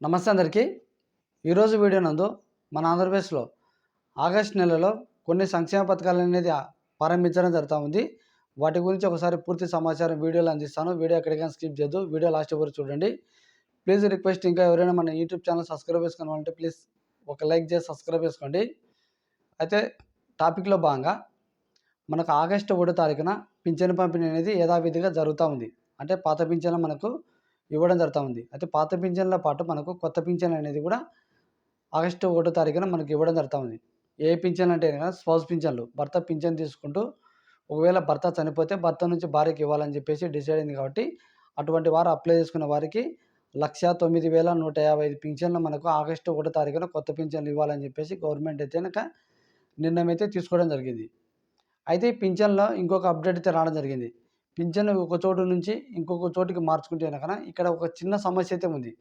నమస్తే అందరికీ. ఈరోజు వీడియో నందు మన ఆంధ్రప్రదేశ్లో ఆగస్టు నెలలో కొన్ని సంక్షేమ పథకాలు అనేది ప్రారంభించడం జరుగుతూ ఉంది. వాటి గురించి ఒకసారి పూర్తి సమాచారం వీడియోలో అందిస్తాను. వీడియో ఎక్కడికైనా స్కిప్ చేయొద్దు, వీడియో లాస్ట్ వరకు చూడండి. ప్లీజ్ రిక్వెస్ట్, ఇంకా ఎవరైనా మన యూట్యూబ్ ఛానల్ సబ్స్క్రైబ్ చేసుకోవాలంటే ప్లీజ్ ఒక లైక్ చేసి సబ్స్క్రైబ్ చేసుకోండి. అయితే టాపిక్లో భాగంగా మనకు ఆగస్టు 1వ తారీఖున పింఛను పంపిణీ అనేది యథావిధిగా జరుగుతూ ఉంది. అంటే పాత పింఛన్లు మనకు ఇవ్వడం జరుగుతూ ఉంది. అయితే పాత పింఛన్ల పాటు మనకు కొత్త పింఛన్ అనేది కూడా ఆగస్టు 1వ తారీఖున మనకు ఇవ్వడం జరుగుతూ ఉంది. ఏ పింఛన్లు అంటే స్పౌస్ పింఛన్లు, భర్త పింఛన్ తీసుకుంటూ ఒకవేళ భర్త చనిపోతే భర్త నుంచి భార్యకి ఇవ్వాలని చెప్పేసి డిసైడ్ అయింది. కాబట్టి అటువంటి వారు అప్లై చేసుకున్న వారికి 1,09,155 పింఛన్లు మనకు ఆగస్టు 1వ తారీఖున కొత్త పింఛన్లు ఇవ్వాలని చెప్పేసి గవర్నమెంట్ అయితే కనుక నిర్ణయం అయితే తీసుకోవడం జరిగింది. అయితే ఈ పింఛన్లో ఇంకొక అప్డేట్ అయితే రావడం జరిగింది. పింఛను ఒక చోటు నుంచి ఇంకొక చోటికి మార్చుకుంటే కనుక ఇక్కడ ఒక చిన్న సమస్య అయితే ఉంది.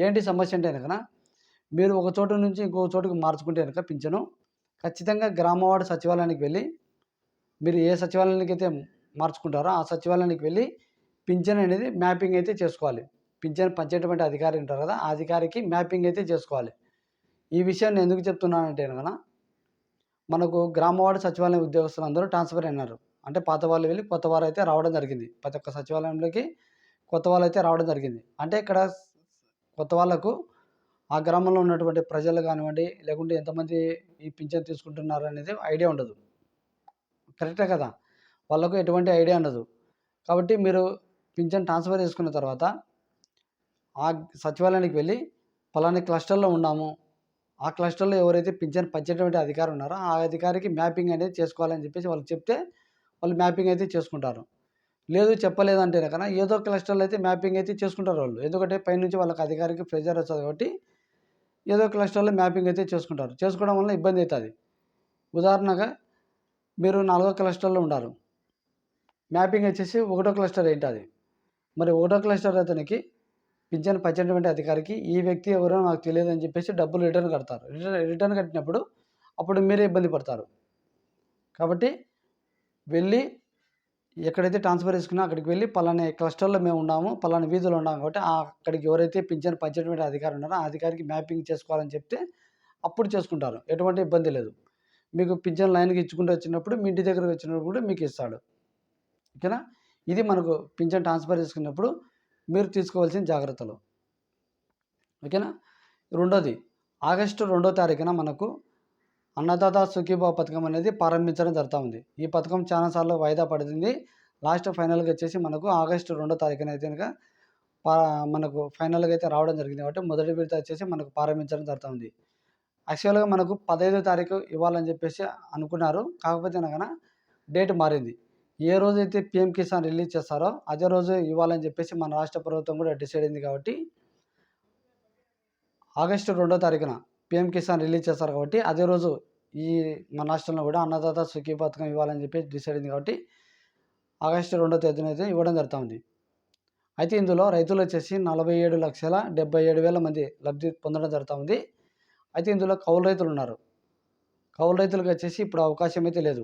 ఏంటి సమస్య అంటే కనుక మీరు ఒక చోటు నుంచి ఇంకొక చోటుకి మార్చుకుంటే కనుక పింఛను ఖచ్చితంగా గ్రామవార్డు సచివాలయానికి వెళ్ళి, మీరు ఏ సచివాలయానికి అయితే మార్చుకుంటారో ఆ సచివాలయానికి వెళ్ళి పింఛన్ అనేది మ్యాపింగ్ అయితే చేసుకోవాలి. పింఛన్ పంచేటువంటి అధికారి ఉంటారు కదా, ఆ అధికారికి మ్యాపింగ్ అయితే చేసుకోవాలి. ఈ విషయాన్ని ఎందుకు చెప్తున్నానంటే కనుక మనకు గ్రామవార్డు సచివాలయం ఉద్యోగస్తులు అందరూ ట్రాన్స్ఫర్ అయినారు. అంటే పాత వాళ్ళు వెళ్ళి కొత్త వారు అయితే రావడం జరిగింది. ప్రతి ఒక్క సచివాలయంలోకి కొత్త వాళ్ళు అయితే రావడం జరిగింది. అంటే ఇక్కడ కొత్త వాళ్ళకు ఆ గ్రామంలో ఉన్నటువంటి ప్రజలు కానివ్వండి, లేకుంటే ఎంతమంది ఈ పింఛన్ తీసుకుంటున్నారు అనేది ఐడియా ఉండదు. కరెక్టే కదా, వాళ్ళకు ఎటువంటి ఐడియా ఉండదు. కాబట్టి మీరు పింఛన్ ట్రాన్స్ఫర్ చేసుకున్న తర్వాత ఆ సచివాలయానికి వెళ్ళి పలానా క్లస్టర్లో ఉన్నాము, ఆ క్లస్టర్లో ఎవరైతే పింఛన్ పంచేటువంటి అధికారి ఉన్నారో ఆ అధికారికి మ్యాపింగ్ అనేది చేసుకోవాలని చెప్పేసి వాళ్ళకి చెప్తే వాళ్ళు మ్యాపింగ్ అయితే చేసుకుంటారు. లేదు చెప్పలేదంటే కనుక ఏదో క్లస్టర్లో అయితే మ్యాపింగ్ అయితే చేసుకుంటారు వాళ్ళు. ఎందుకంటే పైనుంచి వాళ్ళకి అధికారికి ప్రెజర్ వస్తుంది కాబట్టి ఏదో క్లస్టర్లో మ్యాపింగ్ అయితే చేసుకుంటారు. చేసుకోవడం వల్ల ఇబ్బంది అవుతుంది. ఉదాహరణగా మీరు 4వ క్లస్టర్లో ఉన్నారు, మ్యాపింగ్ వచ్చేసి 1వ క్లస్టర్ ఏంటి. మరి 1వ క్లస్టర్ అతనికి పింఛన్ పంచేటువంటి అధికారికి ఈ వ్యక్తి ఎవరో నాకు తెలియదు అని చెప్పేసి డబ్బులు రిటర్న్ కడతారు. రిటర్న్ కట్టినప్పుడు అప్పుడు మీరే ఇబ్బంది పడతారు. కాబట్టి వెళ్ళి ఎక్కడైతే ట్రాన్స్ఫర్ చేసుకున్నా అక్కడికి వెళ్ళి పలానా క్లస్టర్లో మేము ఉన్నాము, పలానా వీధిలో ఉన్నాము కాబట్టి అక్కడికి ఎవరైతే పింఛన్ పంచేటువంటి అధికారి ఉన్నారో ఆ అధికారికి మ్యాపింగ్ చేసుకోవాలని చెప్తే అప్పుడు చేసుకుంటారు. ఎటువంటి ఇబ్బంది లేదు. మీకు పింఛన్ లైన్కి ఇచ్చుకుంటూ వచ్చినప్పుడు మీ ఇంటి దగ్గరకు వచ్చినప్పుడు మీకు ఇస్తాడు. ఓకేనా. ఇది మనకు పింఛన్ ట్రాన్స్ఫర్ చేసుకున్నప్పుడు మీరు తీసుకోవాల్సిన జాగ్రత్తలు. ఓకేనా. రెండోది, ఆగస్టు 2వ తారీఖున మనకు అన్నదాత సుఖీభావ పథకం అనేది ప్రారంభించడం జరుగుతూ ఉంది. ఈ పథకం చాలాసార్లు వాయిదా పడుతుంది. లాస్ట్ ఫైనల్గా వచ్చేసి మనకు ఆగస్టు 2వ తారీఖున అయితే కనుక మనకు ఫైనల్గా అయితే రావడం జరిగింది. కాబట్టి మొదటి విడత వచ్చేసి మనకు ప్రారంభించడం జరుగుతూ ఉంది. యాక్చువల్గా మనకు 15వ తారీఖు ఇవ్వాలని చెప్పేసి అనుకున్నారు. కాకపోతే కనుక డేట్ మారింది. ఏ రోజైతే పీఎం కిసాన్ రిలీజ్ చేస్తారో అదే రోజు ఇవ్వాలని చెప్పేసి మన రాష్ట్ర ప్రభుత్వం కూడా డిసైడ్ అయింది. కాబట్టి ఆగస్టు 2వ తారీఖున పీఎం కిసాన్ రిలీజ్ చేస్తారు. కాబట్టి అదే రోజు ఈ మన రాష్ట్రంలో కూడా అన్నదాత సుఖీ పథకం ఇవ్వాలని చెప్పేసి డిసైడ్ అయింది. కాబట్టి ఆగస్టు 2వ తేదీన అయితే ఇవ్వడం జరుగుతూ ఉంది. అయితే ఇందులో రైతులు వచ్చేసి 47,77,000 మంది లబ్ధి పొందడం జరుగుతూ ఉంది. అయితే ఇందులో కౌలు రైతులు ఉన్నారు. కౌలు రైతులకు వచ్చేసి ఇప్పుడు అవకాశం అయితే లేదు.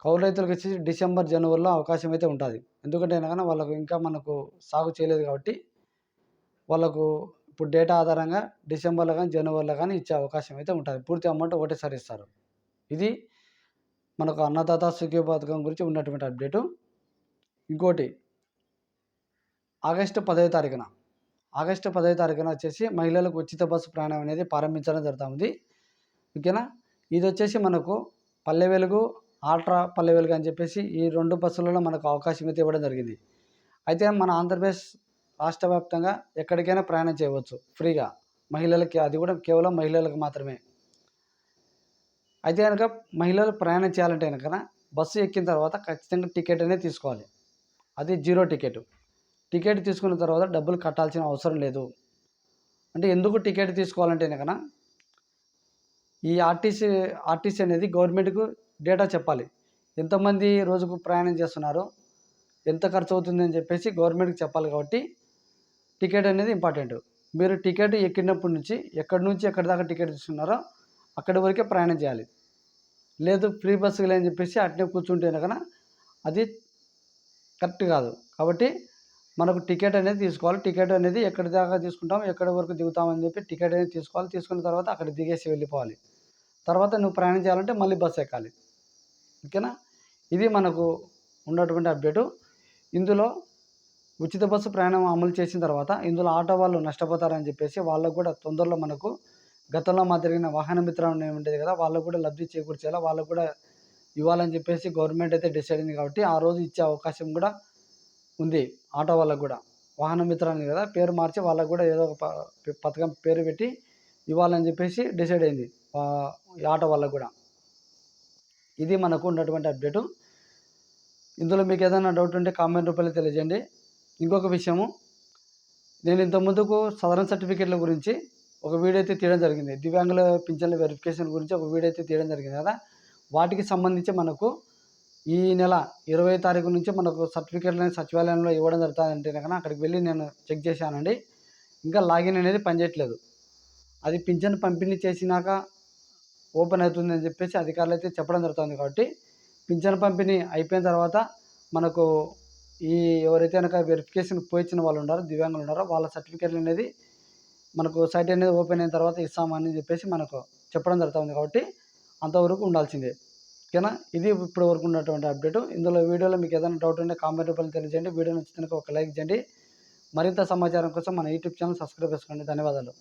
కౌలు రైతులకు వచ్చేసి డిసెంబర్, జనవరిలో అవకాశం అయితే ఉంటుంది. ఎందుకంటే కనుక వాళ్ళకు ఇంకా మనకు సాగు చేయలేదు కాబట్టి వాళ్ళకు ఇప్పుడు డేటా ఆధారంగా డిసెంబర్లో కానీ జనవరిలో కానీ ఇచ్చే అవకాశం అయితే ఉంటుంది. పూర్తి అమౌంట్ ఒకటేసారి ఇస్తారు. ఇది మనకు అన్నదాత సుఖీ పథకం గురించి ఉన్నటువంటి అప్డేటు. ఇంకోటి, ఆగస్టు 10వ తారీఖున వచ్చేసి మహిళలకు ఉచిత బస్సు ప్రయాణం అనేది ప్రారంభించడం జరుగుతూ ఉంది. ఓకేనా. ఇది వచ్చేసి మనకు పల్లె వెలుగు, ఆల్ట్రా పల్లె వెలుగు అని చెప్పేసి ఈ 2 బస్సులలో మనకు అవకాశం అయితే ఇవ్వడం జరిగింది. అయితే మన ఆంధ్రప్రదేశ్ రాష్ట్ర వ్యాప్తంగా ఎక్కడికైనా ప్రయాణం చేయవచ్చు ఫ్రీగా మహిళలకి. అది కూడా కేవలం మహిళలకు మాత్రమే. అయితే కనుక మహిళలు ప్రయాణం చేయాలంటే కనుక బస్సు ఎక్కిన తర్వాత ఖచ్చితంగా టికెట్ అనేది తీసుకోవాలి. అది 0 టికెట్. టికెట్ తీసుకున్న తర్వాత డబ్బులు కట్టాల్సిన అవసరం లేదు. అంటే ఎందుకు టికెట్ తీసుకోవాలంటే కనుక ఈ ఆర్టీసీ అనేది గవర్నమెంట్కు డేటా చెప్పాలి. ఎంతమంది రోజుకు ప్రయాణం చేస్తున్నారు, ఎంత ఖర్చు అవుతుంది అని చెప్పేసి గవర్నమెంట్కి చెప్పాలి. కాబట్టి టికెట్ అనేది ఇంపార్టెంట్. మీరు టికెట్ ఎక్కినప్పటి నుంచి ఎక్కడి దాకా టికెట్ తీసుకున్నారో అక్కడి వరకే ప్రయాణం చేయాలి. లేదు ఫ్రీ బస్సులు అని చెప్పేసి అట్నే కూర్చుంటే కనుక అది కరెక్ట్ కాదు. కాబట్టి మనకు టికెట్ అనేది తీసుకోవాలి. టికెట్ అనేది ఎక్కడి దాకా తీసుకుంటాం, ఎక్కడి వరకు దిగుతామని చెప్పి టికెట్ అనేది తీసుకోవాలి. తీసుకున్న తర్వాత అక్కడ దిగేసి వెళ్ళిపోవాలి. తర్వాత నువ్వు ప్రయాణం చేయాలంటే మళ్ళీ బస్సు ఎక్కాలి. ఓకేనా? ఇది మనకు ఉన్నటువంటి అప్డేటు. ఇందులో ఉచిత బస్సు ప్రయాణం అమలు చేసిన తర్వాత ఇందులో ఆటో వాళ్ళు నష్టపోతారని చెప్పేసి వాళ్ళకు కూడా తొందరలో మనకు గతంలో జరిగిన వాహన మిత్ర ఉండేది కదా, వాళ్ళకు కూడా లబ్ధి చేకూర్చేలా వాళ్ళకు కూడా ఇవ్వాలని చెప్పేసి గవర్నమెంట్ అయితే డిసైడ్ అయింది కాబట్టి ఆ రోజు ఇచ్చే అవకాశం కూడా ఉంది ఆటో వాళ్ళకు కూడా. వాహన మిత్ర అని కదా పేరు మార్చి వాళ్ళకు కూడా ఏదో ఒక పథకం పేరు పెట్టి ఇవ్వాలని చెప్పేసి డిసైడ్ అయింది ఈ ఆటో వాళ్ళకు కూడా. ఇది మనకు ఉన్నటువంటి అప్డేటు. ఇందులో మీకు ఏదైనా డౌట్ ఉంటే కామెంట్ రూపంలో తెలియజేయండి. ఇంకొక విషయము, నేను ఇంతకుముందుకు సదరన్ సర్టిఫికేట్ల గురించి ఒక వీడియో అయితే తీయడం జరిగింది. దివ్యాంగుల పింఛన్ల వెరిఫికేషన్ గురించి ఒక వీడియో అయితే తీయడం జరిగింది కదా, వాటికి సంబంధించి మనకు ఈ నెల 20వ తారీఖు నుంచి మనకు సర్టిఫికేట్లు అనేది సచివాలయంలో ఇవ్వడం జరుగుతుందంటే కనుక అక్కడికి వెళ్ళి నేను చెక్ చేశానండి. ఇంకా లాగిన్ అనేది పనిచేయట్లేదు. అది పింఛన్ పంపిణీ చేసినాక ఓపెన్ అవుతుందని చెప్పేసి అధికారులు అయితే చెప్పడం జరుగుతుంది. కాబట్టి పింఛన్ పంపిణీ అయిపోయిన తర్వాత మనకు ఈ ఎవరైతే కనుక వెరిఫికేషన్ పోయించిన వాళ్ళు ఉన్నారో, దివ్యాంగులు ఉన్నారో వాళ్ళ సర్టిఫికేట్లు అనేది మనకు సైట్ అనేది ఓపెన్ అయిన తర్వాత ఇస్తామని చెప్పేసి మనకు చెప్పడం జరుగుతుంది. కాబట్టి అంతవరకు ఉండాల్సిందే. ఓకేనా? ఇది ఇప్పటి వరకు ఉన్నటువంటి అప్డేటు. ఇందులో వీడియోలో మీకు ఏదైనా డౌట్ ఉంటే కామెంట్ రూపంలో తెలియజేయండి. వీడియో నచ్చితే ఒక లైక్ చేయండి. మరింత సమాచారం కోసం మన యూట్యూబ్ ఛానల్ సబ్స్క్రైబ్ చేసుకోండి. ధన్యవాదాలు.